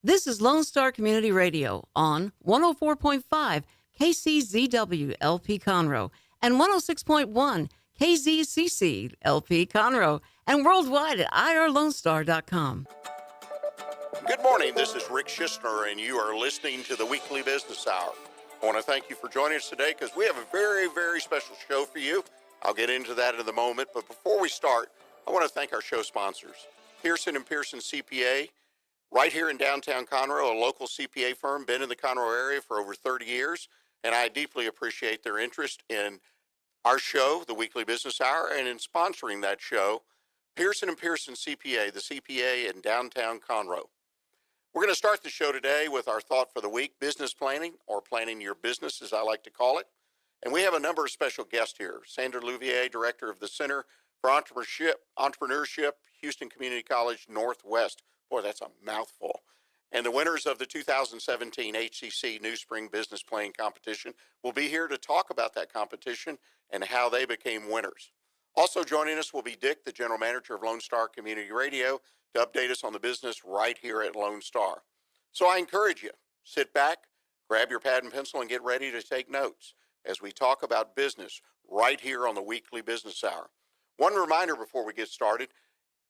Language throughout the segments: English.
This is Lone Star Community Radio on 104.5 KCZW LP Conroe and 106.1 KZCC LP Conroe and worldwide at irlonestar.com. Good morning. This is Rick Schissler, and you are listening to the Weekly Business Hour. I want to thank you for joining us today because we have a very, very special show for you. I'll get into that in a moment, but before we start, I want to thank our show sponsors. Pearson & Pearson CPA, right here in downtown Conroe, a local CPA firm, been in the Conroe area for over 30 years, and I deeply appreciate their interest in our show, the Weekly Business Hour, and in sponsoring that show. Pearson & Pearson CPA, the CPA in downtown Conroe. We're going to start the show today with our thought for the week, business planning, or planning your business, as I like to call it. And we have a number of special guests here. Sandra Louvier, Director of the Center for Entrepreneurship, Houston Community College Northwest. Boy, that's a mouthful. And the winners of the 2017 HCC-New Spring Business Planning Competition will be here to talk about that competition and how they became winners. Also joining us will be Dick, the General Manager of Lone Star Community Radio, to update us on the business right here at Lone Star. So I encourage you, sit back, grab your pad and pencil, and get ready to take notes as we talk about business right here on the Weekly Business Hour. One reminder before we get started,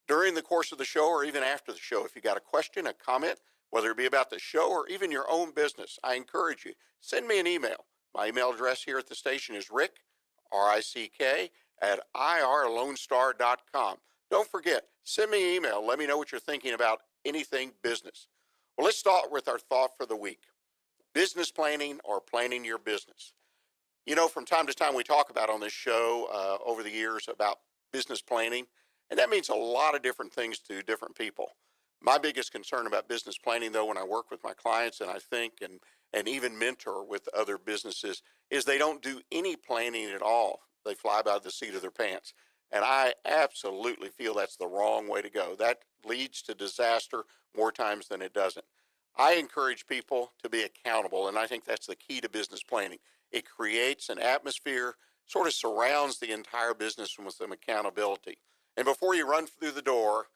during the course of the show or even after the show, if you got a question, a comment, whether it be about the show or even your own business, I encourage you, send me an email. My email address here at the station is Rick, R-I-C-K, at irlonestar.com. Don't forget, send me an email. Let me know what you're thinking about anything business. Well, let's start with our thought for the week. Business planning or planning your business. You know, from time to time we talk about on this show over the years about business planning, and that means a lot of different things to different people. My biggest concern about business planning, though, when I work with my clients and I think and even mentor with other businesses, is they don't do any planning at all. They fly by the seat of their pants. And I absolutely feel that's the wrong way to go. That leads to disaster more times than it doesn't. I encourage people to be accountable, and I think that's the key to business planning. It creates an atmosphere, sort of surrounds the entire business with some accountability. And before you run for the door,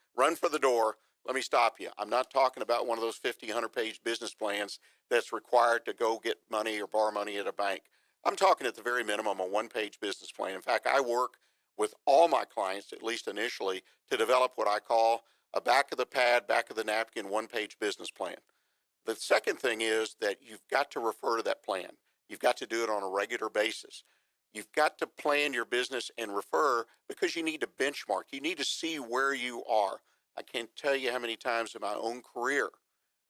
let me stop you. I'm not talking about one of those 50, 100-page business plans that's required to go get money or borrow money at a bank. I'm talking at the very minimum a one-page business plan. In fact, I work with all my clients, at least initially, to develop what I call a back of the pad, back of the napkin, one-page business plan. The second thing is that you've got to refer to that plan. You've got to do it on a regular basis. You've got to plan your business and refer because you need to benchmark. You need to see where you are. I can't tell you how many times in my own career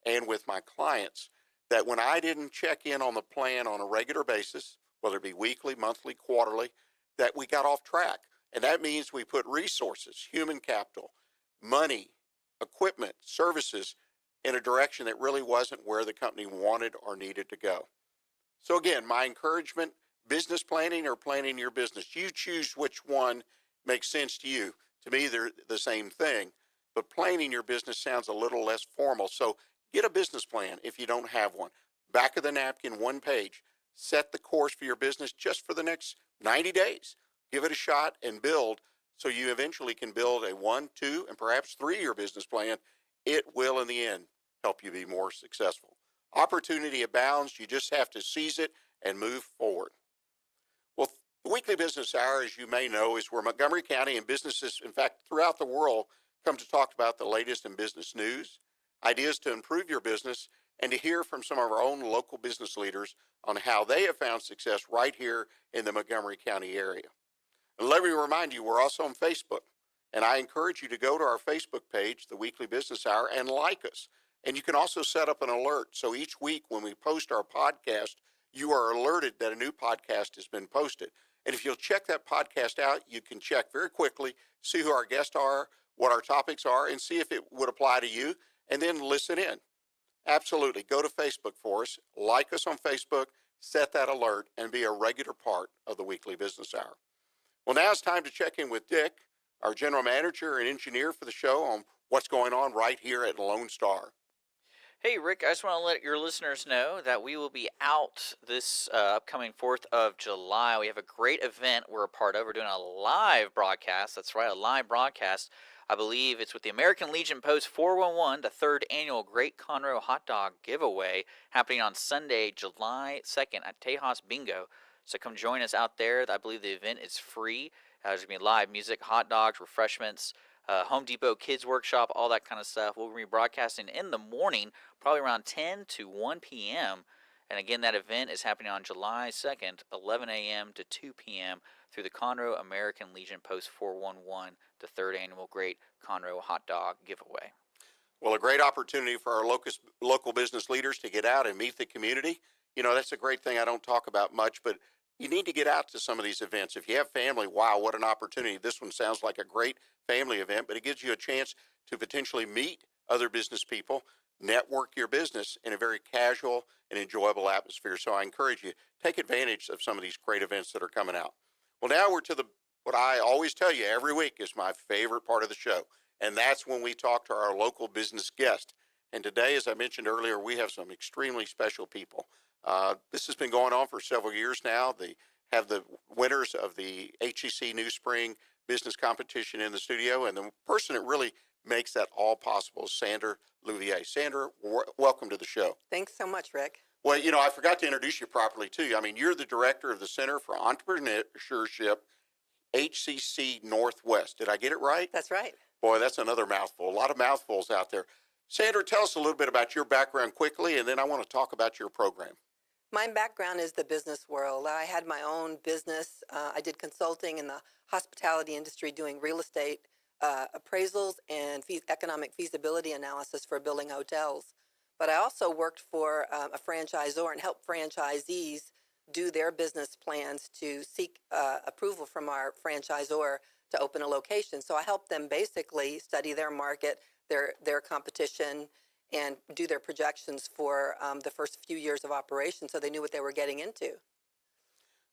and with my clients that when I didn't check in on the plan on a regular basis, whether it be weekly, monthly, quarterly, that we got off track. And that means we put resources, human capital, money, equipment, services in a direction that really wasn't where the company wanted or needed to go. So again, my encouragement, business planning or planning your business. You choose which one makes sense to you. To me, they're the same thing, but planning your business sounds a little less formal. So get a business plan if you don't have one. Back of the napkin, one page. Set the course for your business just for the next 90 days. Give it a shot and build so you eventually can build a 1, 2, and perhaps 3-year business plan. It will, in the end, help you be more successful. Opportunity abounds. You just have to seize it and move forward. Well, the Weekly Business Hour, as you may know, is where Montgomery County and businesses, in fact, throughout the world, come to talk about the latest in business news, ideas to improve your business, and to hear from some of our own local business leaders on how they have found success right here in the Montgomery County area. And let me remind you, we're also on Facebook, and I encourage you to go to our Facebook page, The Weekly Business Hour, and like us. And you can also set up an alert, so each week when we post our podcast, you are alerted that a new podcast has been posted. And if you'll check that podcast out, you can check very quickly, see who our guests are, what our topics are, and see if it would apply to you, and then listen in. Absolutely. Go to Facebook for us, like us on Facebook, set that alert, and be a regular part of the Weekly Business Hour. Well, now it's time to check in with Dick, our general manager and engineer for the show, on what's going on right here at Lone Star. Hey, Rick, I just want to let your listeners know that we will be out this upcoming 4th of July. We have a great event we're a part of. We're doing a live broadcast. That's right, a live broadcast I believe it's with the American Legion Post 411, the third annual Great Conroe Hot Dog Giveaway, happening on Sunday, July 2nd at Tejas Bingo. So come join us out there. I believe the event is free. There's going to be live music, hot dogs, refreshments, Home Depot Kids Workshop, all that kind of stuff. We'll be broadcasting in the morning, probably around 10 to 1 p.m. And again, that event is happening on July 2nd, 11 a.m. to 2 p.m. through the Conroe American Legion Post 411, the third annual Great Conroe Hot Dog Giveaway. Well, a great opportunity for our local business leaders to get out and meet the community. You know, that's a great thing I don't talk about much, but you need to get out to some of these events. If you have family, wow, what an opportunity. This one sounds like a great family event, but it gives you a chance to potentially meet other business people, network your business in a very casual and enjoyable atmosphere. So I encourage you, take advantage of some of these great events that are coming out. Well, now we're to what I always tell you every week is my favorite part of the show, and that's when we talk to our local business guest. And today, as I mentioned earlier, we have some extremely special people. This has been going on for several years now. They have the winners of the HCC-New Spring Business Competition in the studio, and the person that really makes that all possible is Sandra Louvier. Sandra, welcome to the show. Thanks so much, Rick. Well, you know, I forgot to introduce you properly, too. I mean, you're the director of the Center for Entrepreneurship, HCC Northwest. Did I get it right? That's right. Boy, that's another mouthful. A lot of mouthfuls out there. Sandra, tell us a little bit about your background quickly, and then I want to talk about your program. My background is the business world. I had my own business. I did consulting in the hospitality industry doing real estate appraisals and economic feasibility analysis for building hotels. But I also worked for a franchisor and helped franchisees do their business plans to seek approval from our franchisor to open a location. So I helped them basically study their market, their competition, and do their projections for the first few years of operation so they knew what they were getting into.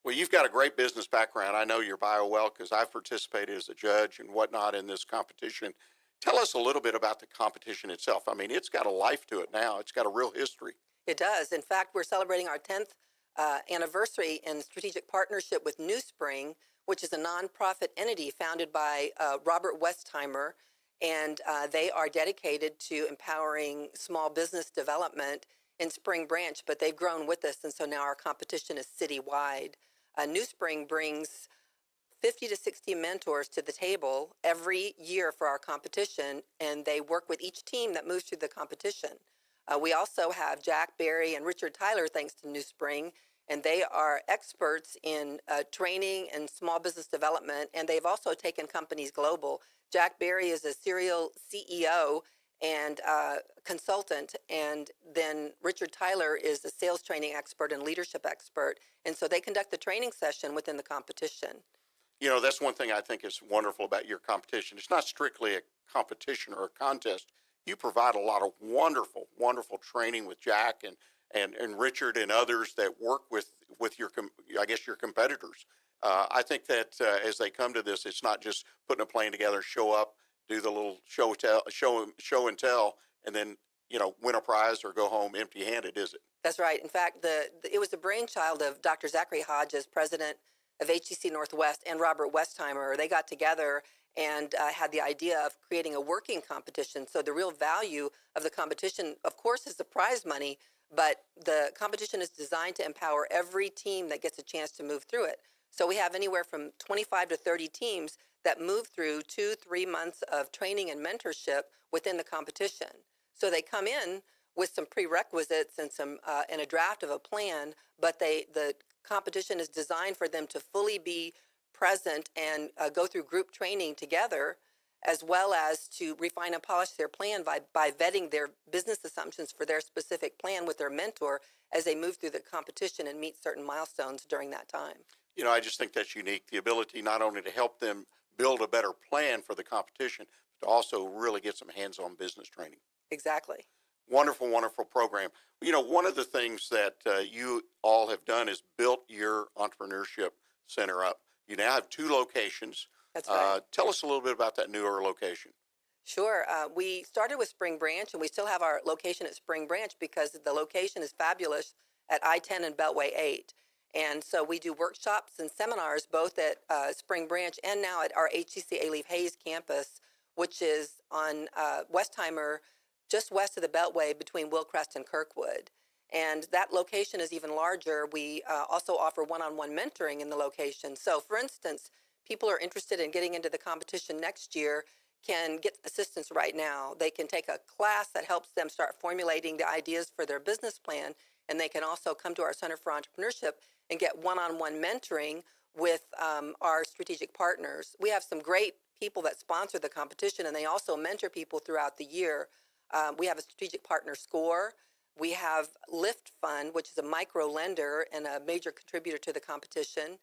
Well, you've got a great business background. I know your bio well because I've participated as a judge and whatnot in this competition. Tell us a little bit about the competition itself. I mean, it's got a life to it now. It's got a real history. It does. In fact, we're celebrating our 10th anniversary in strategic partnership with New Spring, which is a nonprofit entity founded by Robert Westheimer, and they are dedicated to empowering small business development in Spring Branch, but they've grown with us, and so now our competition is citywide. New Spring brings 50 to 60 mentors to the table every year for our competition, and they work with each team that moves through the competition. We also have Jack Berry and Richard Tyler, thanks to New Spring, and they are experts in training and small business development, and they've also taken companies global. Jack Berry is a serial CEO and consultant, and then Richard Tyler is a sales training expert and leadership expert, and so they conduct the training session within the competition. You know, that's one thing I think is wonderful about your competition. It's not strictly a competition or a contest. You provide a lot of wonderful, wonderful training with Jack and Richard and others that work with your, I guess, your competitors. I think that as they come to this, it's not just putting a plan together, show up, do the little show and tell, and then, you know, win a prize or go home empty-handed, is it? That's right. In fact, it was the brainchild of Dr. Zachary Hodges, president of HCC Northwest, and Robert Westheimer. They got together and had the idea of creating a working competition. So the real value of the competition, of course, is the prize money, but the competition is designed to empower every team that gets a chance to move through it. So we have anywhere from 25 to 30 teams that move through 2-3 months of training and mentorship within the competition. So they come in with some prerequisites and and a draft of a plan, but the competition is designed for them to fully be present and go through group training together, as well as to refine and polish their plan by vetting their business assumptions for their specific plan with their mentor as they move through the competition and meet certain milestones during that time. You know, I just think that's unique, the ability not only to help them build a better plan for the competition, but to also really get some hands-on business training. Exactly. Wonderful, wonderful program. You know, one of the things that you all have done is built your entrepreneurship center up. You now have 2 locations. That's right. Tell us a little bit about that newer location. Sure. We started with Spring Branch, and we still have our location at Spring Branch because the location is fabulous at I-10 and Beltway 8. And so we do workshops and seminars both at Spring Branch and now at our HCC Alief Hayes campus, which is on Westheimer, just west of the Beltway between Willcrest and Kirkwood. And that location is even larger. We also offer one-on-one mentoring in the location. So, for instance, people are interested in getting into the competition next year can get assistance right now. They can take a class that helps them start formulating the ideas for their business plan, and they can also come to our Center for Entrepreneurship and get one-on-one mentoring with our strategic partners. We have some great people that sponsor the competition, and they also mentor people throughout the year. We have a strategic partner score. We have Lift Fund, which is a micro lender and a major contributor to the competition,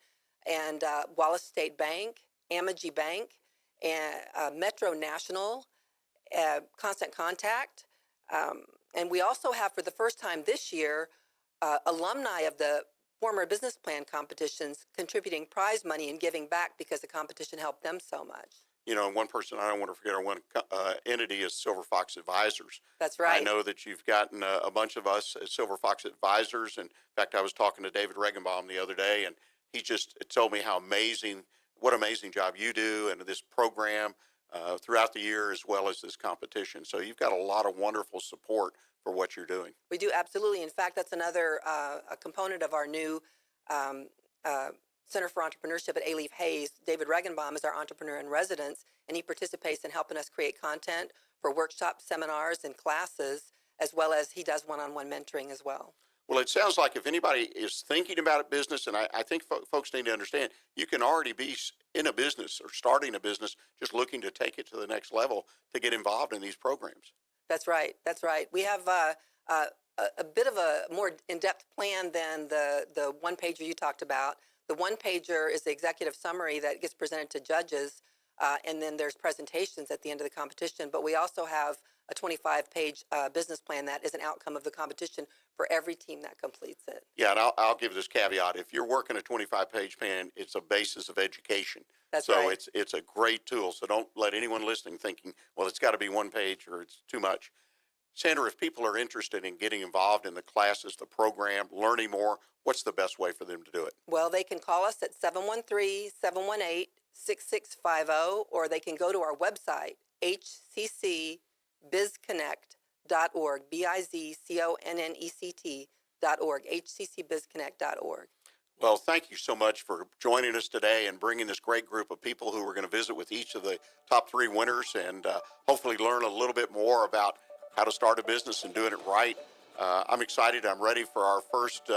and Wallace State Bank, Amagi Bank, and Metro National, Constant Contact. And we also have, for the first time this year, alumni of the former business plan competitions contributing prize money and giving back because the competition helped them so much. You know, one person I don't want to forget, or one entity is Silver Fox Advisors. That's right. I know that you've gotten a bunch of us as Silver Fox Advisors. And in fact, I was talking to David Regenbaum the other day, and he just told me what amazing job you do and this program throughout the year, as well as this competition. So you've got a lot of wonderful support for what you're doing. We do, absolutely. In fact, that's another a component of our new Center for Entrepreneurship at A-Leaf Hayes. David Regenbaum is our entrepreneur in residence, and he participates in helping us create content for workshops, seminars, and classes, as well as he does one-on-one mentoring as well. Well, it sounds like if anybody is thinking about a business, and I think folks need to understand, you can already be in a business or starting a business just looking to take it to the next level to get involved in these programs. That's right. That's right. We have a bit of a more in-depth plan than the one-pager you talked about. The one-pager is the executive summary that gets presented to judges, and then there's presentations at the end of the competition. But we also have a 25-page business plan that is an outcome of the competition for every team that completes it. Yeah, and I'll give this caveat. If you're working a 25-page plan, it's a basis of education. That's so right. it's a great tool. So don't let anyone listening thinking, well, it's got to be one page or it's too much. Sandra, if people are interested in getting involved in the classes, the program, learning more, what's the best way for them to do it? Well, they can call us at 713-718-6650, or they can go to our website, hccbizconnect.org, BIZCONNECT.org, hccbizconnect.org. Well, thank you so much for joining us today and bringing this great group of people who are going to visit with each of the top 3 winners and hopefully learn a little bit more about how to start a business and doing it right. I'm excited. I'm ready for our first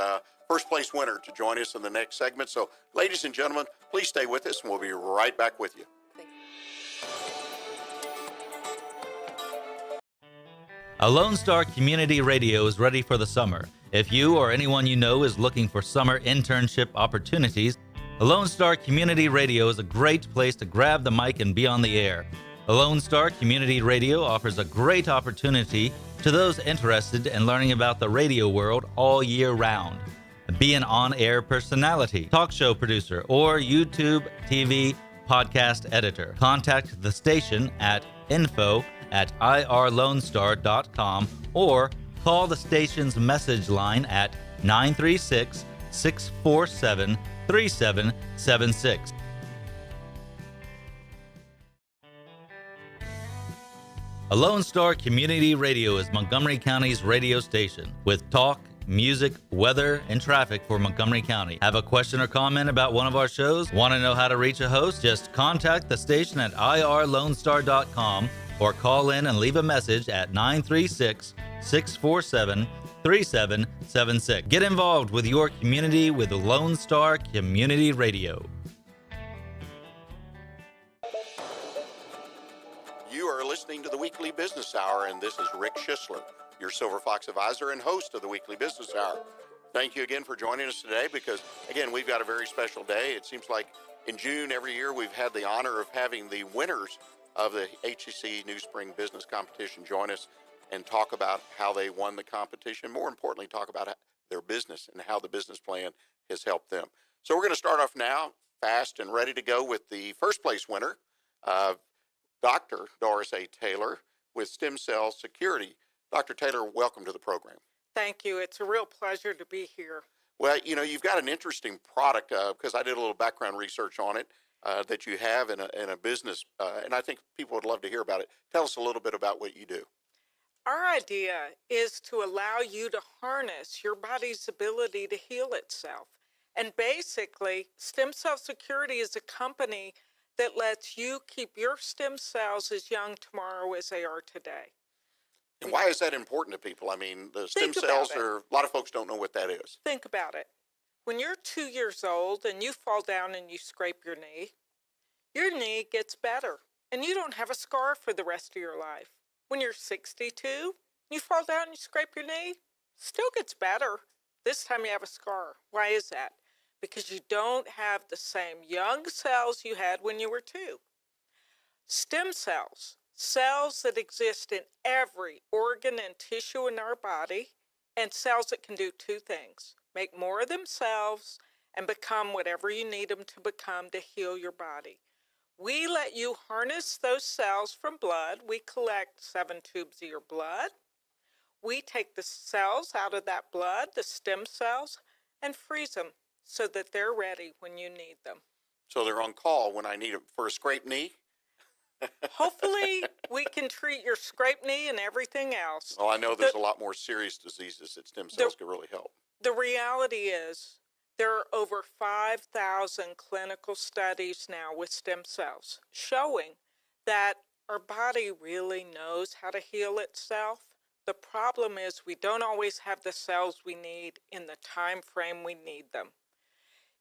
place winner to join us in the next segment. So, ladies and gentlemen, please stay with us, and we'll be right back with you. A Lone Star Community Radio is ready for the summer. If you or anyone you know is looking for summer internship opportunities, a Lone Star Community Radio is a great place to grab the mic and be on the air. A Lone Star Community Radio offers a great opportunity to those interested in learning about the radio world all year round. Be an on-air personality, talk show producer, or YouTube, TV, podcast editor. Contact the station at info@irlonestar.com or call the station's message line at 936-647-3776. A Lone Star Community Radio is Montgomery County's radio station with talk, music, weather, and traffic for Montgomery County. Have a question or comment about one of our shows? Want to know how to reach a host? Just contact the station at irlonestar.com or call in and leave a message at 936-647-3776. Get involved with your community with Lone Star Community Radio. You are listening to the Weekly Business Hour, and this is Rick Schissler, your Silver Fox Advisor and host of the Weekly Business Hour. Thank you again for joining us today because, again, we've got a very special day. It seems like in June every year we've had the honor of having the winners of the HCC-New Spring Business Competition join us and talk about how they won the competition. More importantly, talk about their business and how the business plan has helped them. So we're going to start off now, fast and ready to go with the first place winner, Dr. Doris A. Taylor with Stem Cell Security. Dr. Taylor, welcome to the program. Thank you. It's a real pleasure to be here. Well, you know, you've got an interesting product because I did a little background research on it, that you have in a business, and I think people would love to hear about it. Tell us a little bit about what you do. Our idea is to allow you to harness your body's ability to heal itself. And basically, Stem Cell Security is a company that lets you keep your stem cells as young tomorrow as they are today. And why is that important to people? I mean, the stem Think cells about it. a lot of folks don't know what that is. Think about it. When you're 2 years old and you fall down and you scrape your knee gets better and you don't have a scar for the rest of your life. When you're 62, you fall down and you scrape your knee, still gets better. This time you have a scar. Why is that? Because you don't have the same young cells you had when you were 2. Stem cells, cells that exist in every organ and tissue in our body, and cells that can do 2 things: make more of themselves and become whatever you need them to become to heal your body. We let you harness those cells from blood. We collect 7 tubes of your blood. We take the cells out of that blood, the stem cells, and freeze them so that they're ready when you need them. So they're on call when I need them for a scraped knee? Hopefully, we can treat your scraped knee and everything else. Well, I know there's a lot more serious diseases that stem cells can really help. The reality is there are over 5,000 clinical studies now with stem cells showing that our body really knows how to heal itself. The problem is we don't always have the cells we need in the time frame we need them.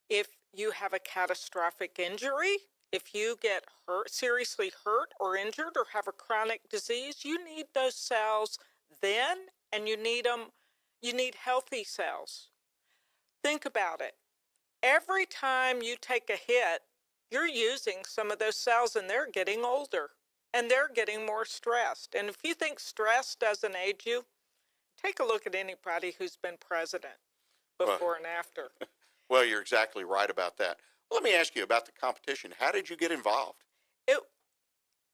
If you have a catastrophic injury, if you get hurt, seriously hurt or injured or have a chronic disease, you need those cells then, and you need healthy cells. Think about it. Every time you take a hit, you're using some of those cells and they're getting older and they're getting more stressed. And if you think stress doesn't age you, take a look at anybody who's been president before and after. Well, you're exactly right about that. Let me ask you about the competition. How did you get involved?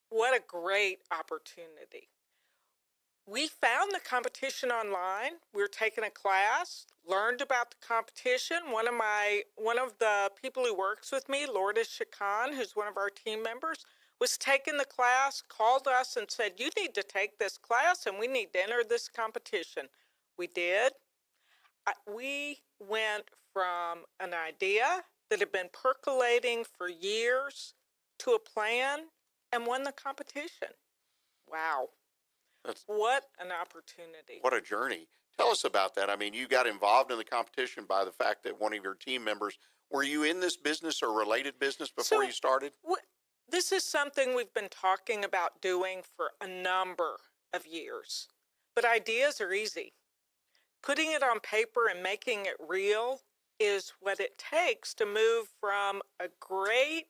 What a great opportunity. We found the competition online. We were taking a class, learned about the competition. One of the people who works with me, Doris, who's one of our team members, was taking the class, called us and said, "You need to take this class and we need to enter this competition." We did. We went from an idea that had been percolating for years to a plan and won the competition. Wow. What an opportunity. What a journey. Tell us about that. I mean, you got involved in the competition by the fact that one of your team members, were you in this business or related business before you started? This is something we've been talking about doing for a number of years. But ideas are easy. Putting it on paper and making it real is what it takes to move from a great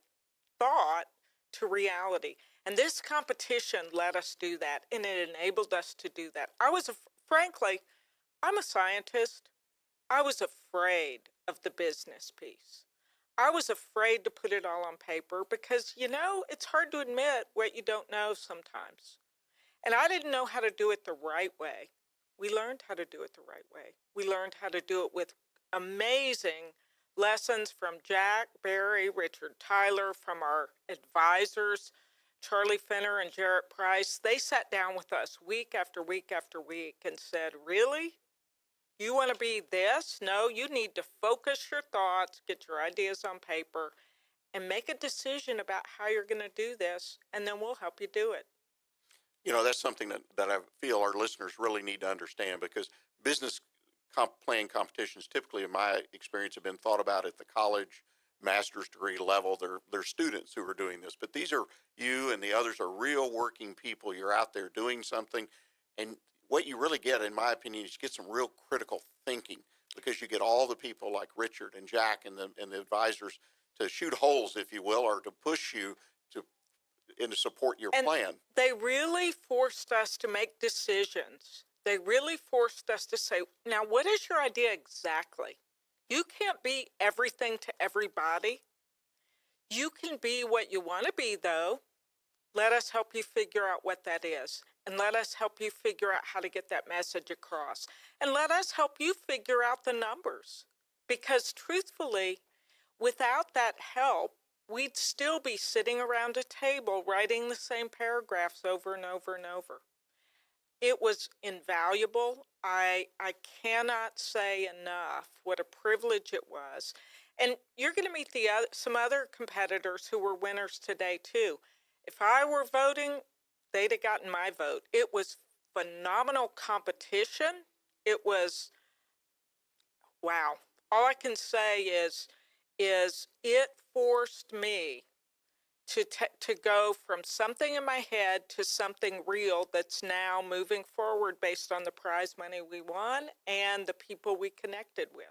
thought to reality. And this competition let us do that, and it enabled us to do that. Frankly, I'm a scientist. I was afraid of the business piece. I was afraid to put it all on paper because, it's hard to admit what you don't know sometimes. And I didn't know how to do it the right way. We learned how to do it the right way. We learned how to do it with amazing lessons from Jack, Barry, Richard Tyler, from our advisors, Charlie Finner and Jarrett Price. They sat down with us week after week after week and said, "Really? You want to be this? No, you need to focus your thoughts, get your ideas on paper, and make a decision about how you're going to do this, and then we'll help you do it." That's something that I feel our listeners really need to understand, because business plan competitions typically, in my experience, have been thought about at the college, master's degree level. They're students who are doing this, but these are, you and the others are real working people. You're out there doing something, and what you really get, in my opinion, is you get some real critical thinking, because you get all the people like Richard and Jack and the advisors to shoot holes, if you will, or to push you to support your plan. They really forced us to make decisions. They really forced us to say, now, what is your idea exactly? You can't be everything to everybody. You can be what you want to be, though. Let us help you figure out what that is. And let us help you figure out how to get that message across. And let us help you figure out the numbers. Because truthfully, without that help, we'd still be sitting around a table writing the same paragraphs over and over and over. It was invaluable. I cannot say enough what a privilege it was. And you're going to meet some other competitors who were winners today, too. If I were voting, they'd have gotten my vote. It was phenomenal competition. It was, wow. All I can say is it forced me to go from something in my head to something real that's now moving forward based on the prize money we won and the people we connected with.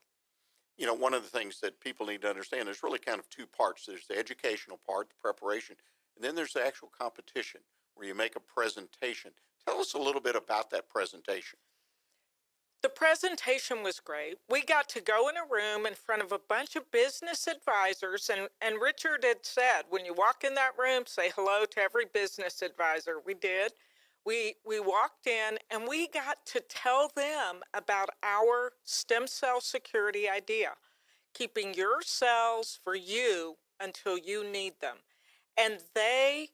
You know, one of the things that people need to understand, there's really kind of two parts. There's the educational part, the preparation, and then there's the actual competition where you make a presentation. Tell us a little bit about that presentation. The presentation was great. We got to go in a room in front of a bunch of business advisors, and Richard had said, when you walk in that room, say hello to every business advisor. We did. We walked in, and we got to tell them about our stem cell security idea, keeping your cells for you until you need them. And they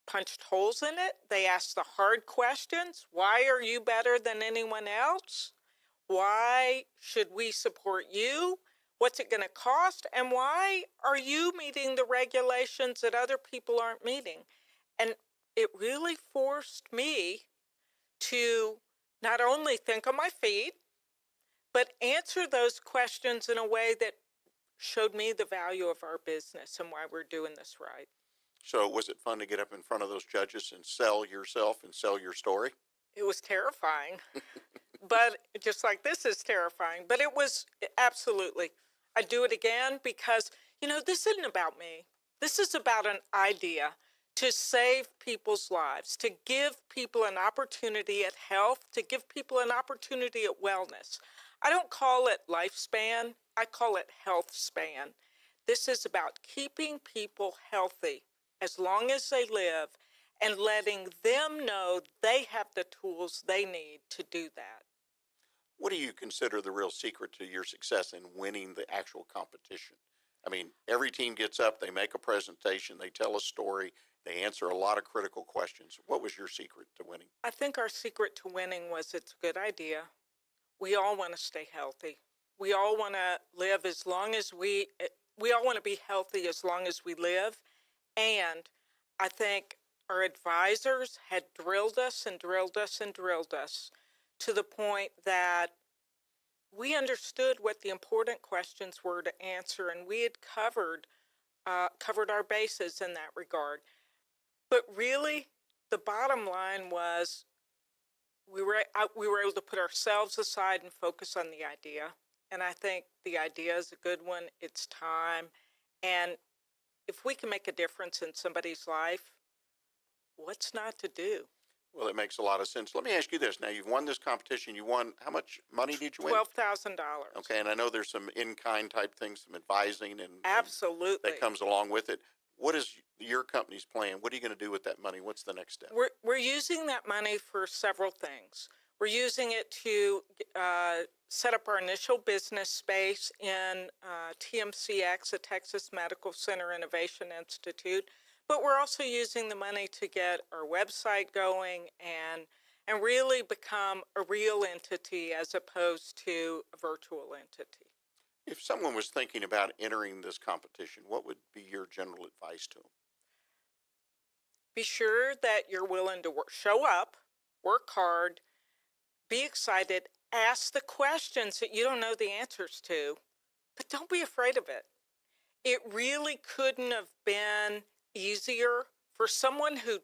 punched holes in it. They asked the hard questions. Why are you better than anyone else? Why should we support you? What's it going to cost? And why are you meeting the regulations that other people aren't meeting? And it really forced me to not only think on my feet, but answer those questions in a way that showed me the value of our business and why we're doing this right. So was it fun to get up in front of those judges and sell yourself and sell your story? It was terrifying, but just like this is terrifying, but it was absolutely. I'd do it again because, this isn't about me. This is about an idea to save people's lives, to give people an opportunity at health, to give people an opportunity at wellness. I don't call it lifespan. I call it health span. This is about keeping people healthy as long as they live and letting them know they have the tools they need to do that. What do you consider the real secret to your success in winning the actual competition? I mean, every team gets up, they make a presentation, they tell a story, they answer a lot of critical questions. What was your secret to winning? I think our secret to winning was it's a good idea. We all want to stay healthy. We all want to live as long as we all want to be healthy as long as we live. And I think our advisors had drilled us and drilled us and drilled us to the point that we understood what the important questions were to answer, and we had covered our bases in that regard. But really, the bottom line was we were able to put ourselves aside and focus on the idea. And I think the idea is a good one. It's time. And if we can make a difference in somebody's life, what's not to do? Well, it makes a lot of sense. Let me ask you this. Now, you've won this competition. You won, how much money did you win? $12,000. Okay, and I know there's some in-kind type things, some advising and Absolutely. that comes along with it. What is your company's plan? What are you going to do with that money? What's the next step? We're using that money for several things. We're using it to set up our initial business space in TMCX, the Texas Medical Center Innovation Institute. But we're also using the money to get our website going and really become a real entity as opposed to a virtual entity. If someone was thinking about entering this competition, what would be your general advice to them? Be sure that you're willing to show up, work hard, be excited, ask the questions that you don't know the answers to, but don't be afraid of it. It really couldn't have been easier for someone who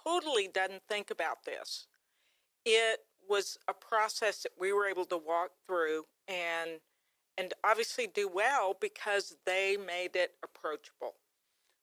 totally doesn't think about this. It was a process that we were able to walk through and obviously do well because they made it approachable.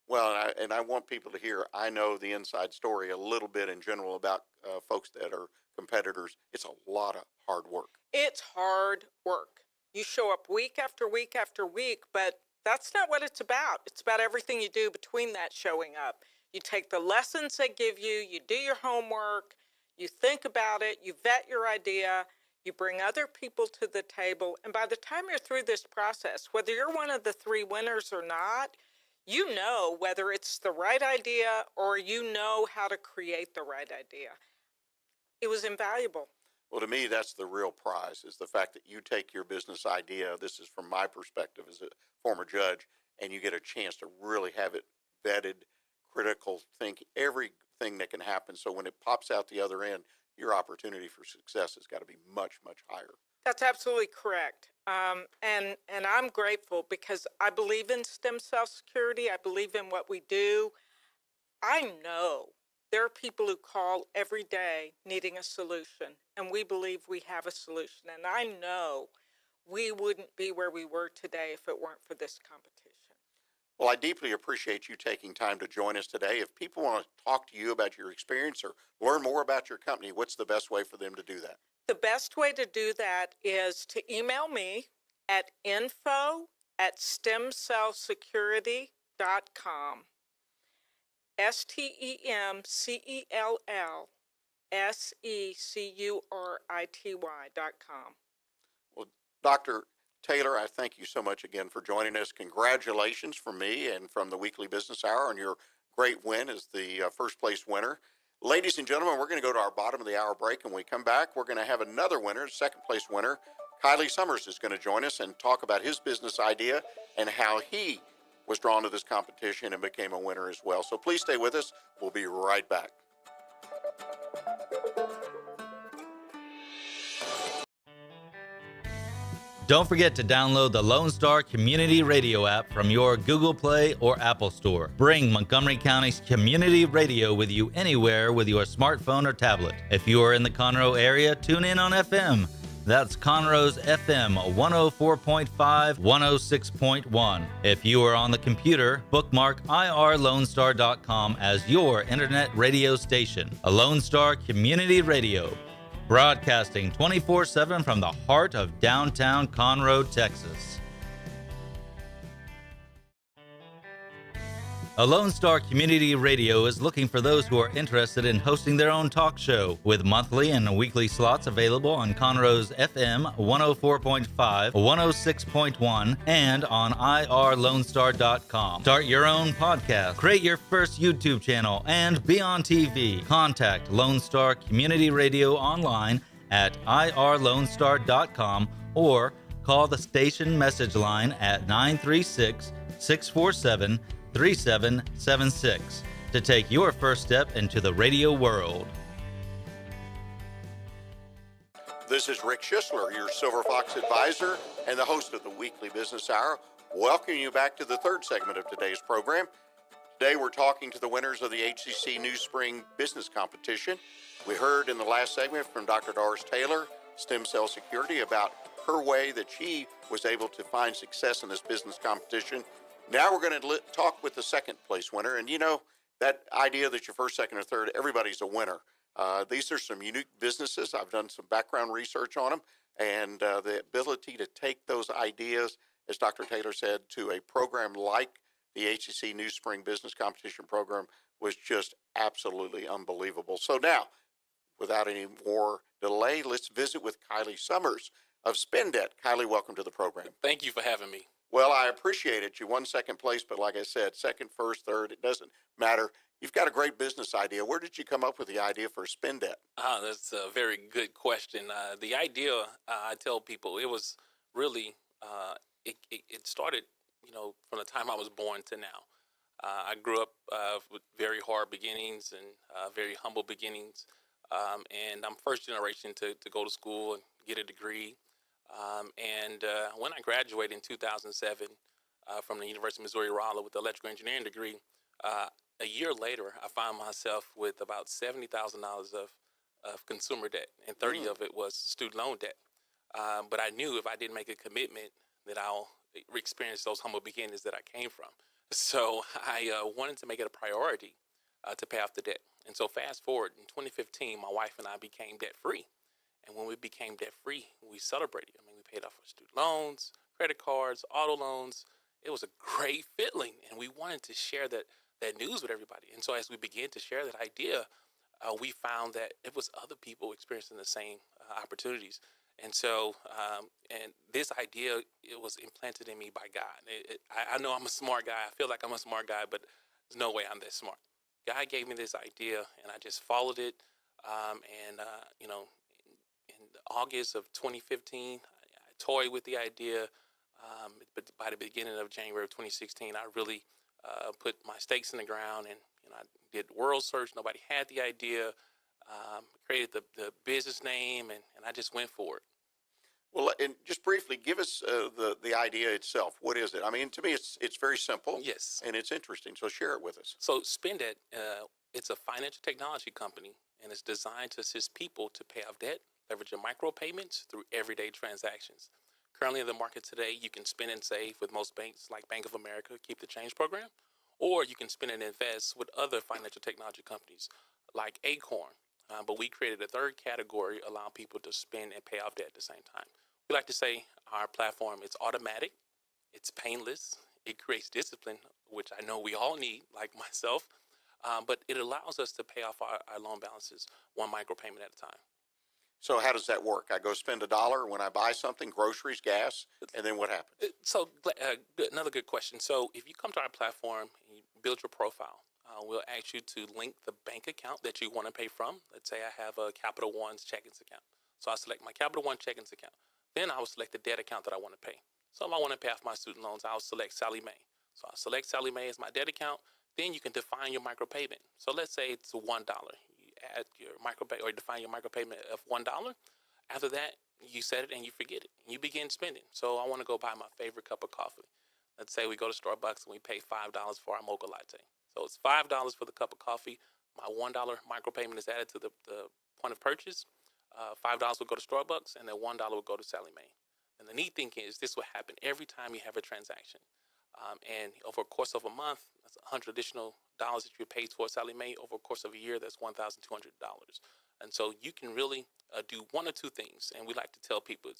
Well, and I want people to hear, I know the inside story a little bit in general about folks that are competitors. It's a lot of hard work. It's hard work. You show up week after week after week, but that's not what it's about. It's about everything you do between that showing up. You take the lessons they give you, you do your homework, you think about it, you vet your idea, you bring other people to the table, and by the time you're through this process, whether you're one of the 3 winners or not, you know whether it's the right idea or you know how to create the right idea. It was invaluable. Well, to me, that's the real prize, is the fact that you take your business idea, this is from my perspective as a former judge, and you get a chance to really have it vetted, critical, think everything that can happen. So when it pops out the other end, your opportunity for success has got to be much, much higher. That's absolutely correct. And I'm grateful because I believe in stem cell security. I believe in what we do. I know there are people who call every day needing a solution, and we believe we have a solution. And I know we wouldn't be where we were today if it weren't for this competition. Well, I deeply appreciate you taking time to join us today. If people want to talk to you about your experience or learn more about your company, what's the best way for them to do that? The best way to do that is to email me at info@stemcellsecurity.com. STEMCELLSECURITY.com. Well, Dr. Taylor, I thank you so much again for joining us. Congratulations from me and from the Weekly Business Hour on your great win as the first place winner. Ladies and gentlemen, we're going to go to our bottom of the hour break. And when we come back, we're going to have another winner, second place winner. Kylie Summers is going to join us and talk about his business idea and how he was drawn to this competition and became a winner as well. So please stay with us. We'll be right back. Don't forget to download the Lone Star Community Radio app from your Google Play or Apple Store. Bring Montgomery County's community radio with you anywhere with your smartphone or tablet. If you are in the Conroe area, tune in on FM. That's Conroe's FM 104.5, 106.1. If you are on the computer, bookmark irlonestar.com as your internet radio station. A Lone Star Community Radio, broadcasting 24/7 from the heart of downtown Conroe, Texas. A Lone Star Community Radio is looking for those who are interested in hosting their own talk show, with monthly and weekly slots available on Conroe's FM 104.5, 106.1, and on irlonestar.com. Start your own podcast, create your first YouTube channel, and be on TV. Contact Lone Star Community Radio online at irlonestar.com or call the station message line at 936-647-3776 to take your first step into the radio world. This is Rick Schissler, your Silver Fox advisor and the host of the Weekly Business Hour, welcoming you back to the third segment of today's program. Today we're talking to the winners of the HCC-New Spring Business Competition. We heard in the last segment from Dr. Doris Taylor, Stem Cell Security, about her way that she was able to find success in this business competition. Now we're going to talk with the second place winner. And you know, that idea that you're first, second, or third, everybody's a winner. These are some unique businesses. I've done some background research on them. And the ability to take those ideas, as Dr. Taylor said, to a program like the HCC-New Spring Business Competition Program was just absolutely unbelievable. So now, without any more delay, let's visit with Kylie Summers of SpendDebt. Kylie, welcome to the program. Thank you for having me. Well, I appreciate it. You won second place, but like I said, second, first, third, it doesn't matter. You've got a great business idea. Where did you come up with the idea for SpendDebt? That's a very good question. The idea, I tell people, it was really, it started, from the time I was born to now. I grew up with very hard beginnings and very humble beginnings. And I'm first generation to go to school and get a degree. And when I graduated in 2007 from the University of Missouri-Rolla with the electrical engineering degree, a year later, I found myself with about $70,000 of consumer debt, and 30 of it was student loan debt. But I knew if I didn't make a commitment that I'll experience those humble beginnings that I came from. So I wanted to make it a priority to pay off the debt. And so fast forward, in 2015, my wife and I became debt-free. And when we became debt-free, we celebrated. I mean, we paid off our student loans, credit cards, auto loans. It was a great feeling, and we wanted to share that news with everybody. And so as we began to share that idea, we found that it was other people experiencing the same opportunities. And so, and this idea, it was implanted in me by God. I know I'm a smart guy. I feel like I'm a smart guy, but there's no way I'm that smart. God gave me this idea, and I just followed it. You know, in August of 2015, I toyed with the idea. But by the beginning of January of 2016, I really put my stakes in the ground, and I did world search. Nobody had the idea. Created the business name, and I just went for it. Well, and just briefly, give us the idea itself. What is it? I mean, to me, it's very simple. Yes. And it's interesting. So share it with us. So Spend It, it's a financial technology company, and it's designed to assist people to pay off debt, leveraging micropayments through everyday transactions. Currently in the market today, you can spend and save with most banks like Bank of America, Keep the Change program, or you can spend and invest with other financial technology companies like Acorn. But we created a third category, allowing people to spend and pay off debt at the same time. We like to say our platform is automatic, it's painless, it creates discipline, which I know we all need, like myself, but it allows us to pay off our loan balances one micropayment at a time. So how does that work? I go spend $1 when I buy something, groceries, gas, and then what happens? So another good question. So if you come to our platform and you build your profile, we'll ask you to link the bank account that you want to pay from. Let's say I have a Capital One's checkings account. So I select my Capital One checkings account. Then I will select the debt account that I want to pay. So if I want to pay off my student loans, I'll select Sallie Mae. So I'll select Sallie Mae as my debt account. Then you can define your micropayment. So let's say it's $1. You add your micropay or define your micropayment of $1. After that, you set it and you forget it. And you begin spending. So I want to go buy my favorite cup of coffee. Let's say we go to Starbucks and we pay $5 for our mocha latte. So it's $5 for the cup of coffee. My $1 micropayment is added to the point of purchase. $5 will go to Starbucks, and then $1 will go to Sallie Mae. And the neat thing is this will happen every time you have a transaction. And over a course of a month, that's $100 additional dollars that you pay towards Sallie Mae. Over a course of a year, that's $1,200. And so you can really do one or two things. And we like to tell people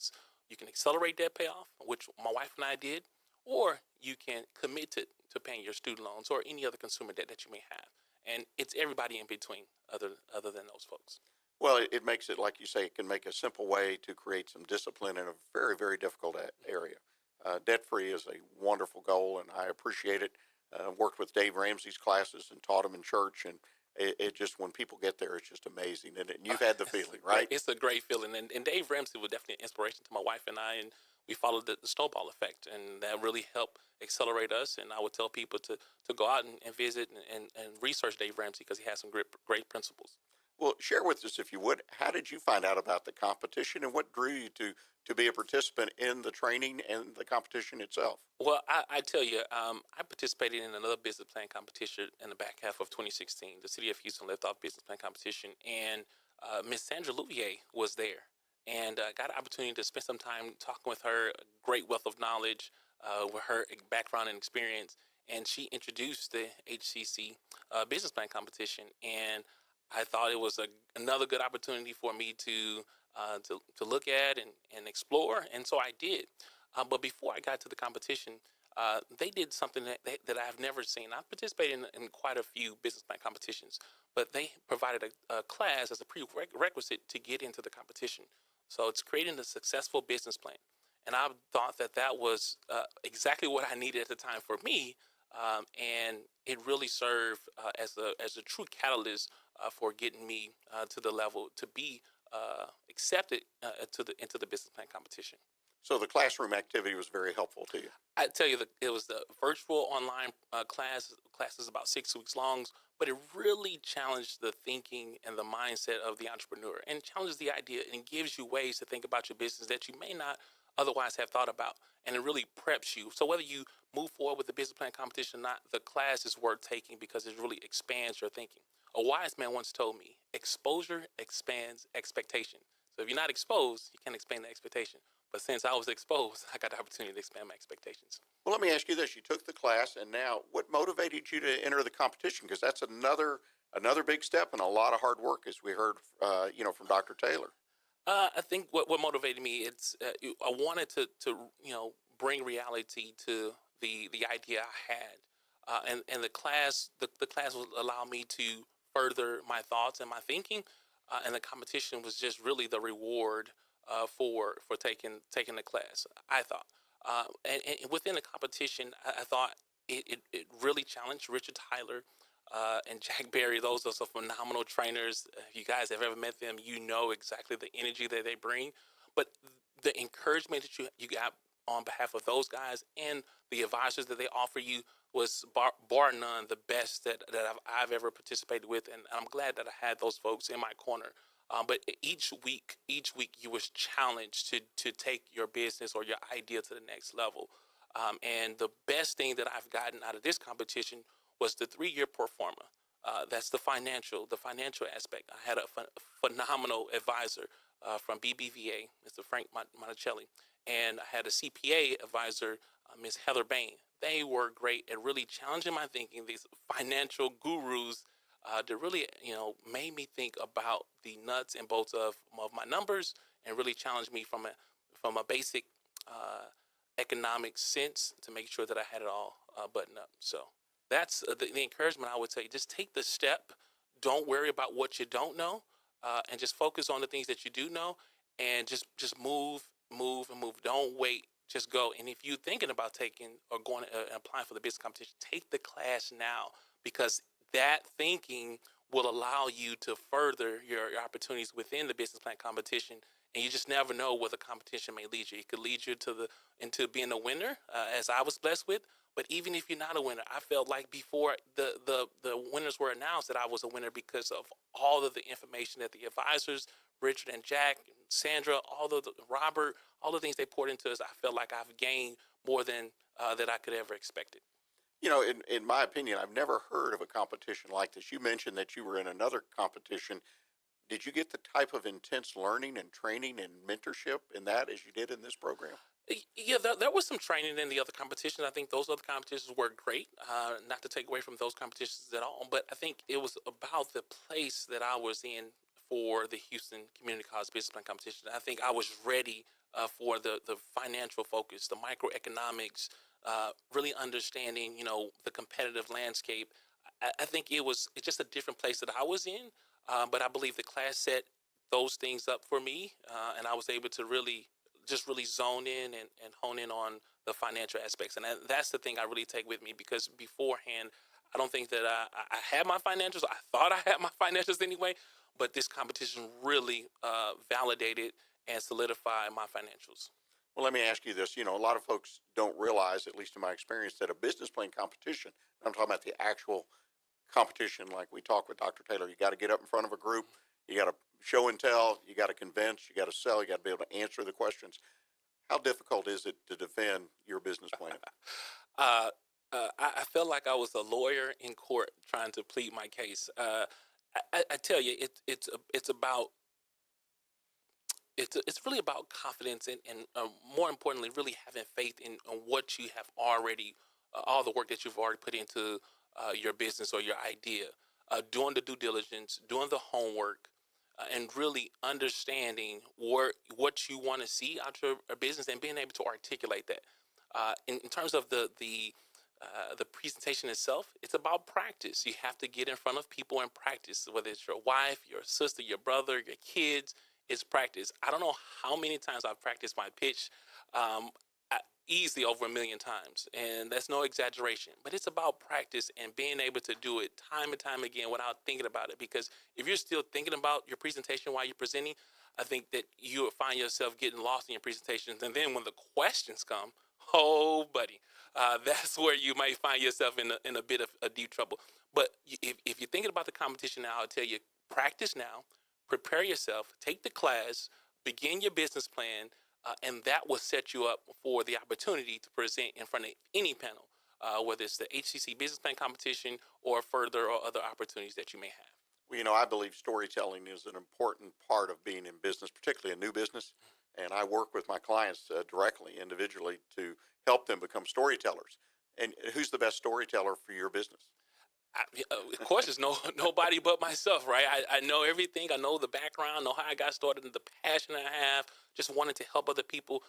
you can accelerate that payoff, which my wife and I did, or you can commit to paying your student loans or any other consumer debt that you may have. And it's everybody in between other than those folks. Well, it makes it, like you say, it can make a simple way to create some discipline in a very, very difficult area. Debt-free is a wonderful goal, and I appreciate it. Worked with Dave Ramsey's classes and taught him in church, and it just, when people get there, it's just amazing. And you've had the feeling, right? It's a great feeling. And Dave Ramsey was definitely an inspiration to my wife and I, and we followed the snowball effect, and that really helped accelerate us. And I would tell people to go out and visit and research Dave Ramsey because he has some great principles. Well, share with us, if you would, how did you find out about the competition, and what drew you to be a participant in the training and the competition itself? Well, I tell you, I participated in another business plan competition in the back half of 2016, the City of Houston Liftoff Business Plan Competition, and Miss Sandra Louvier was there. And got an opportunity to spend some time talking with her, a great wealth of knowledge with her background and experience. And she introduced the HCC Business Plan Competition, and I thought it was another good opportunity for me to look at and explore, and so I did. But before I got to the competition, they did something that I've never seen. I've participated in quite a few business plan competitions, but they provided a class as a prerequisite to get into the competition. So it's creating a successful business plan. And I thought that was exactly what I needed at the time for me, and it really served as a true catalyst for getting me to the level to be accepted into the business plan competition. So the classroom activity was very helpful to you. I tell you that it was the virtual online class. Class is about 6 weeks long, but it really challenged the thinking and the mindset of the entrepreneur, and challenges the idea, and gives you ways to think about your business that you may not otherwise have thought about, and it really preps you. So whether you move forward with the business plan competition or not, the class is worth taking because it really expands your thinking. A wise man once told me, exposure expands expectation. So if you're not exposed, you can't expand the expectation. But since I was exposed, I got the opportunity to expand my expectations. Well, let me ask you this. You took the class, and now what motivated you to enter the competition? Because that's another big step and a lot of hard work, as we heard from Dr. Taylor. I think what motivated me, I wanted to bring reality to the idea I had, and the class will allow me to further my thoughts and my thinking, and the competition was just really the reward for taking the class. I thought, and within the competition, I thought it really challenged Richard Tyler and Jack Berry. Those are some phenomenal trainers. If you guys have ever met them, you know exactly the energy that they bring. But the encouragement that you got on behalf of those guys and the advisors that they offer you was bar none the best that I've ever participated with, and I'm glad that I had those folks in my corner. But each week you was challenged to take your business or your idea to the next level. And the best thing that I've gotten out of this competition was the 3-year pro forma. That's the financial aspect. I had a phenomenal advisor from BBVA, Mr. Frank Monticelli, and I had a CPA advisor, Ms. Heather Bain. They were great at really challenging my thinking. These financial gurus that really, made me think about the nuts and bolts of my numbers and really challenged me from a basic economic sense to make sure that I had it all buttoned up. So that's the encouragement I would say. Just take the step. Don't worry about what you don't know, and just focus on the things that you do know, and just move. Don't wait. Just go. And if you're thinking about taking or going and applying for the business competition, take the class now, because that thinking will allow you to further your opportunities within the business plan competition. And you just never know where the competition may lead you. It could lead you into being a winner, as I was blessed with. But even if you're not a winner, I felt like before the winners were announced that I was a winner because of all of the information that the advisors, Richard and Jack, and Sandra, Robert, all the things they poured into us. I felt like I've gained more than that I could ever expected. In my opinion, I've never heard of a competition like this. You mentioned that you were in another competition. Did you get the type of intense learning and training and mentorship in that as you did in this program? Yeah, there was some training in the other competitions. I think those other competitions were great. Not to take away from those competitions at all, but I think it was about the place that I was in for the Houston Community College Business Plan competition. I think I was ready for the financial focus, the microeconomics, really understanding, the competitive landscape. I think it's just a different place that I was in, but I believe the class set those things up for me, and I was able to really zone in and hone in on the financial aspects. And that's the thing I really take with me, because beforehand, I don't think that I had my financials. I thought I had my financials anyway, but this competition really validated and solidified my financials. Well, let me ask you this. A lot of folks don't realize, at least in my experience, that a business plan competition, I'm talking about the actual competition like we talk with Dr. Taylor, you got to get up in front of a group, you got to show and tell, you got to convince, you got to sell, you got to be able to answer the questions. How difficult is it to defend your business plan? I felt like I was a lawyer in court trying to plead my case. I tell you, it's really about confidence and more importantly, really having faith in what you have already, all the work that you've already put into your business or your idea, doing the due diligence, doing the homework, and really understanding what you want to see out of your business and being able to articulate that. In terms of the presentation itself, it's about practice. You have to get in front of people and practice, whether it's your wife, your sister, your brother, your kids. It's practice. I don't know how many times I've practiced my pitch, easily over 1 million times, and that's no exaggeration. But it's about practice and being able to do it time and time again without thinking about it. Because if you're still thinking about your presentation while you're presenting, I think that you will find yourself getting lost in your presentations. And then when the questions come, oh, buddy, that's where you might find yourself in a bit of a deep trouble. But if you're thinking about the competition now, I'll tell you, practice now, prepare yourself, take the class, begin your business plan, and that will set you up for the opportunity to present in front of any panel, whether it's the HCC business plan competition or further or other opportunities that you may have. Well, I believe storytelling is an important part of being in business, particularly a new business. And I work with my clients directly, individually, to help them become storytellers. And who's the best storyteller for your business? Of course, it's nobody but myself, right? I know everything. I know the background, know how I got started, and the passion I have, just wanting to help other people.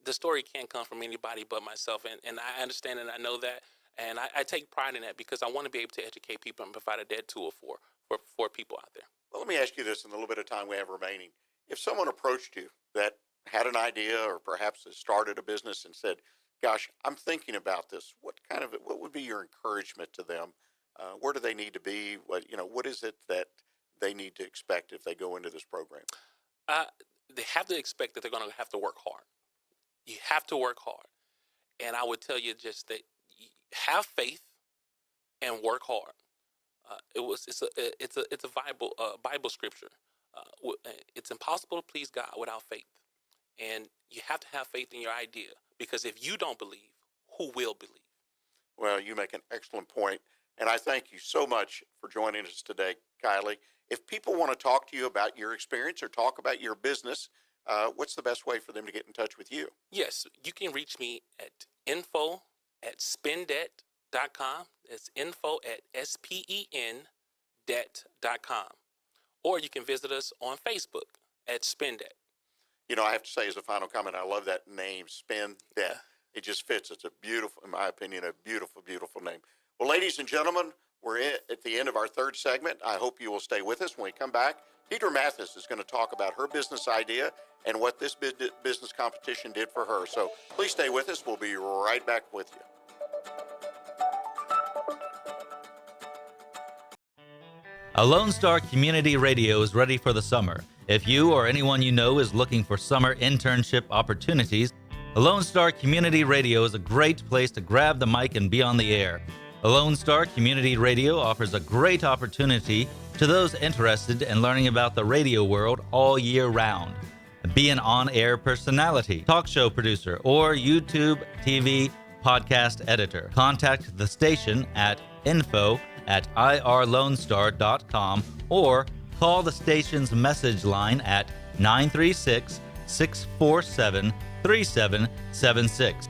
The story can't come from anybody but myself, and I understand and I know that, and I take pride in that because I want to be able to educate people and provide a dead tool for people out there. Well, let me ask you this in the little bit of time we have remaining. If someone approached you, that had an idea or perhaps has started a business and said, gosh, I'm thinking about this. What would be your encouragement to them? Where do they need to be? What is it that they need to expect if they go into this program? They have to expect that they're going to have to work hard. You have to work hard. And I would tell you just that have faith and work hard. It's a Bible scripture. It's impossible to please God without faith. And you have to have faith in your idea, because if you don't believe, who will believe? Well, you make an excellent point, and I thank you so much for joining us today, Kylie. If people want to talk to you about your experience or talk about your business, what's the best way for them to get in touch with you? Yes, you can reach me at info@spendebt.com. That's info@SPENdebt.com. Or you can visit us on Facebook at Spendebt. I have to say as a final comment, I love that name, Spend Debt. It just fits. It's a beautiful, in my opinion, a beautiful, beautiful name. Well, ladies and gentlemen, we're at the end of our third segment. I hope you will stay with us. When we come back, Deidre Mathis is going to talk about her business idea and what this business competition did for her. So please stay with us. We'll be right back with you. A Lone Star Community Radio is ready for the summer. If you or anyone you know is looking for summer internship opportunities, a Lone Star Community Radio is a great place to grab the mic and be on the air. A Lone Star Community Radio offers a great opportunity to those interested in learning about the radio world all year round. Be an on-air personality, talk show producer, or YouTube, TV, podcast editor. Contact the station at info@irlonestar.com or call the station's message line at 936-647-3776.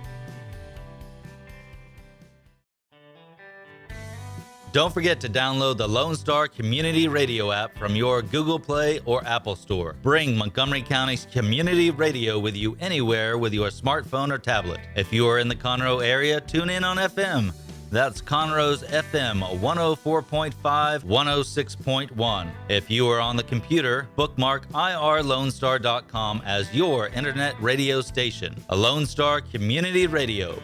Don't forget to download the Lone Star Community Radio app from your Google Play or Apple Store. Bring Montgomery County's community radio with you anywhere with your smartphone or tablet. If you are in the Conroe area, tune in on FM. That's Conroe's FM 104.5, 106.1. If you are on the computer, bookmark irlonestar.com as your internet radio station. A Lone Star Community Radio,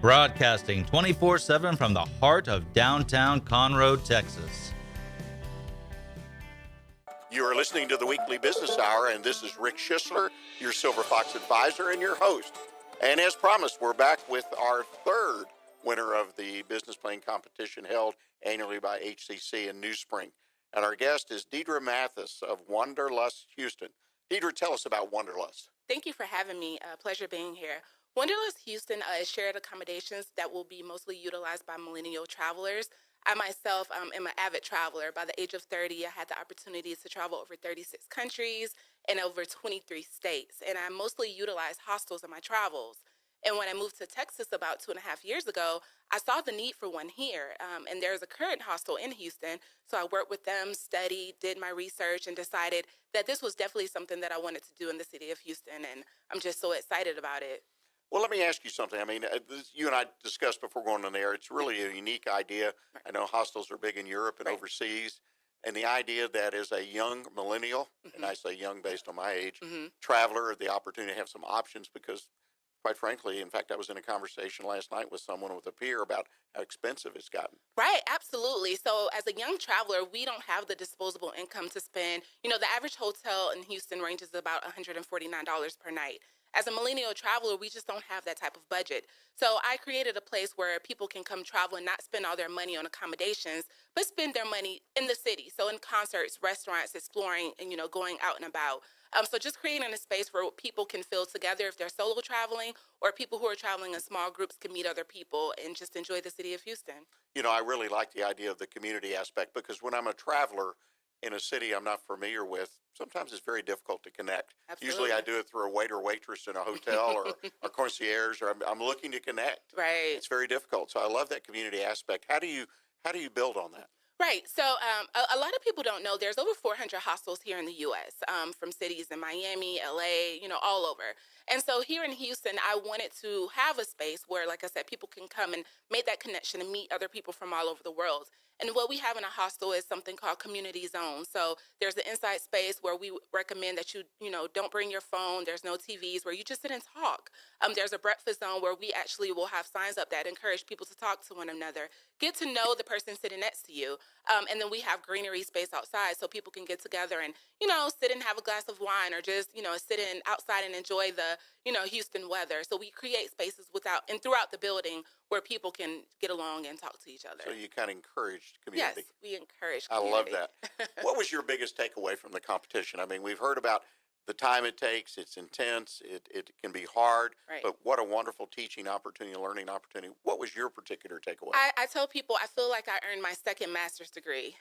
broadcasting 24/7 from the heart of downtown Conroe, Texas. You are listening to the Weekly Business Hour, and this is Rick Schissler, your Silver Fox advisor and your host. And as promised, we're back with our third winner of the business plan competition held annually by HCC in New Spring. And our guest is Deidre Mathis of Wanderlust Houston. Deidre, tell us about Wanderlust. Thank you for having me. Pleasure being here. Wanderlust Houston is shared accommodations that will be mostly utilized by millennial travelers. I myself am an avid traveler. By the age of 30, I had the opportunity to travel over 36 countries and over 23 states. And I mostly utilize hostels in my travels. And when I moved to Texas about 2.5 years ago, I saw the need for one here. And there's a current hostel in Houston. So I worked with them, studied, did my research, and decided that this was definitely something that I wanted to do in the city of Houston. And I'm just so excited about it. Well, let me ask you something. I mean, you and I discussed before going on the air, it's really a unique idea. Right. I know hostels are big in Europe and Right. overseas. And the idea that as a young millennial, and I say young based on my age, Mm-hmm. traveler, the opportunity to have some options because, quite frankly, in fact, I was in a conversation last night with someone with a peer about how expensive it's gotten. Right, absolutely. So as a young traveler, we don't have the disposable income to spend. The average hotel in Houston ranges about $149 per night. As a millennial traveler, we just don't have that type of budget. So I created a place where people can come travel and not spend all their money on accommodations, but spend their money in the city. So in concerts, restaurants, exploring, and, going out and about. So just creating a space where people can feel together if they're solo traveling, or people who are traveling in small groups can meet other people and just enjoy the city of Houston. I really like the idea of the community aspect because when I'm a traveler in a city I'm not familiar with, sometimes it's very difficult to connect. Absolutely. Usually I do it through a waiter or waitress in a hotel or a concierge, or I'm looking to connect. Right. It's very difficult. So I love that community aspect. How do you build on that? Right. So a lot of people don't know there's over 400 hostels here in the U.S. From cities in Miami, L.A., all over. And so here in Houston, I wanted to have a space where, like I said, people can come and make that connection and meet other people from all over the world. And what we have in a hostel is something called community zone. So there's an inside space where we recommend that you know, don't bring your phone. There's no TVs, where you just sit and talk. There's a breakfast zone where we actually will have signs up that encourage people to talk to one another, get to know the person sitting next to you. And then we have greenery space outside so people can get together and, you know, sit and have a glass of wine, or just, you know, sit in outside and enjoy the, you know, Houston weather. So we create spaces throughout the building where people can get along and talk to each other. So you kind of encouraged community. Yes, we encourage I community. love that. What was your biggest takeaway from the competition? I mean, we've heard about the time it takes. It's intense. It can be hard. Right. But what a wonderful teaching opportunity, learning opportunity. What was your particular takeaway? I tell people I feel like I earned my second master's degree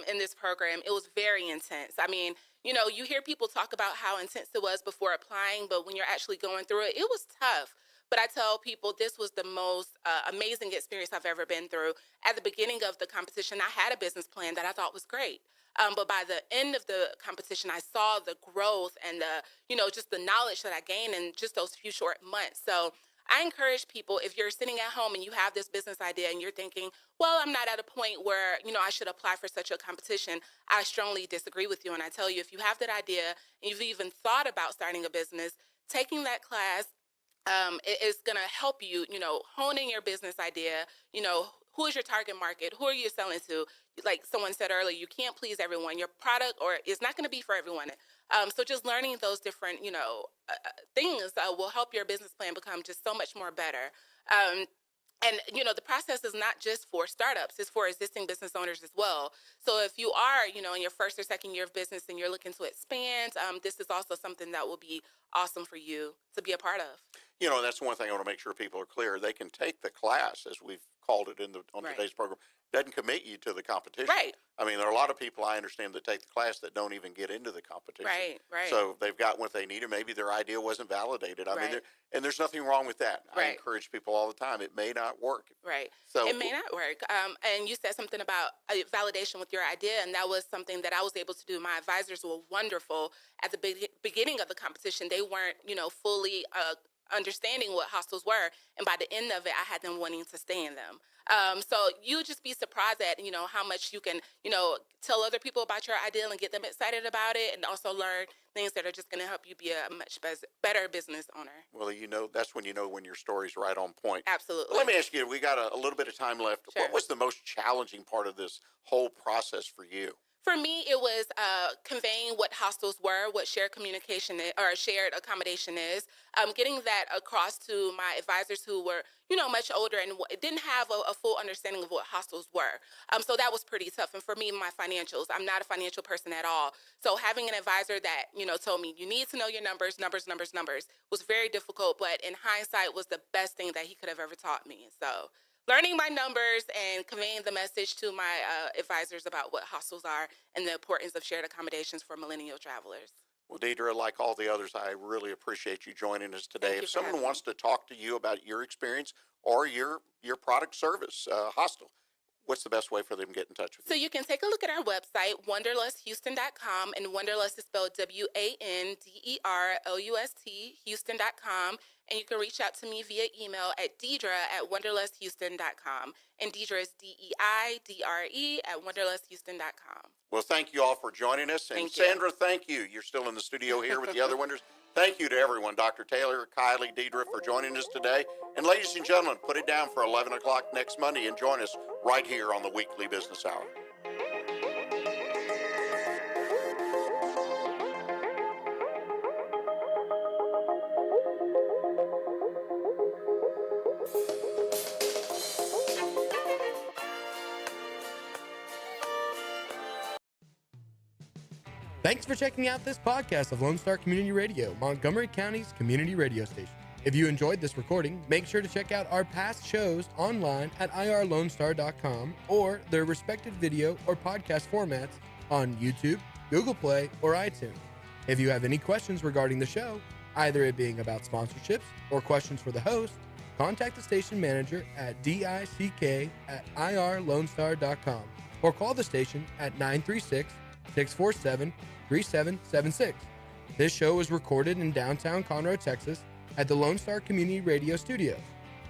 in this program. It was very intense. I mean, you know, you hear people talk about how intense it was before applying, but when you're actually going through it, it was tough. But I tell people this was the most amazing experience I've ever been through. At the beginning of the competition, I had a business plan that I thought was great. But by the end of the competition, I saw the growth and the, you know, just the knowledge that I gained in just those few short months. So I encourage people, if you're sitting at home and you have this business idea and you're thinking, well, I'm not at a point where, you know, I should apply for such a competition, I strongly disagree with you. And I tell you, if you have that idea and you've even thought about starting a business, taking that class it is going to help you, you know, hone in your business idea. You know, who is your target market? Who are you selling to? Like someone said earlier, you can't please everyone. Your product or is not going to be for everyone. So just learning those different, you know, things will help your business plan become just so much more better. And, you know, the process is not just for startups, it's for existing business owners as well. So if you are, you know, in your first or second year of business and you're looking to expand, this is also something that will be awesome for you to be a part of. You know, that's one thing I want to make sure people are clear. They can take the class, as we've called it on Right. today's program. Doesn't commit you to the competition. Right. I mean, there are a lot of people I understand that take the class that don't even get into the competition. Right, right. So they've got what they need, or maybe their idea wasn't validated. I mean, Right. and there's nothing wrong with that. I Right. encourage people all the time. It may not work. Right. So It may not work. And you said something about validation with your idea, and that was something that I was able to do. My advisors were wonderful at the beginning of the competition. They weren't, you know, fully understanding what hostels were, and by the end of it, I had them wanting to stay in them. So you would just be surprised at, you know, how much you can, you know, tell other people about your idea and get them excited about it, and also learn things that are just going to help you be a much better business owner. Well, you know, that's when you know when your story's right on point. Absolutely. Let me ask you, we got a little bit of time left. Sure. What was the most challenging part of this whole process for you? For me, it was conveying what hostels were, what shared communication or shared accommodation is, getting that across to my advisors who were, you know, much older and didn't have a full understanding of what hostels were. So that was pretty tough. And for me, my financials, I'm not a financial person at all. So having an advisor that, you know, told me you need to know your numbers was very difficult. But in hindsight, was the best thing that he could have ever taught me. So learning my numbers and conveying the message to my advisors about what hostels are and the importance of shared accommodations for millennial travelers. Well, Deidre, like all the others, I really appreciate you joining us today. Thank you If for someone having wants to talk to you about your experience or your product service, hostel, what's the best way for them to get in touch with So you? you can take a look at our website, wanderlusthouston.com, and Wanderlust is spelled WANDERLUST, Houston.com. And you can reach out to me via email at Deidre@wanderlusthouston.com. And Deidre is DEIDRE@wanderlusthouston.com. Well, thank you all for joining us. And Thank you. Sandra, thank you. You're still in the studio here with the other winners. Thank you to everyone, Dr. Taylor, Kylie, Deidre, for joining us today. And ladies and gentlemen, put it down for 11 o'clock next Monday and join us right here on the Weekly Business Hour. Thanks for checking out this podcast of Lone Star Community Radio, Montgomery County's community radio station. If you enjoyed this recording, make sure to check out our past shows online at irlonestar.com or their respective video or podcast formats on YouTube, Google Play, or iTunes. If you have any questions regarding the show, either it being about sponsorships or questions for the host, contact the station manager at dick@irlonestar.com or call the station at 936-647-3776. This show is recorded in downtown Conroe, Texas at the Lone Star Community Radio Studios.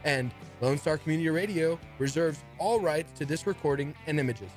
And Lone Star Community Radio reserves all rights to this recording and images.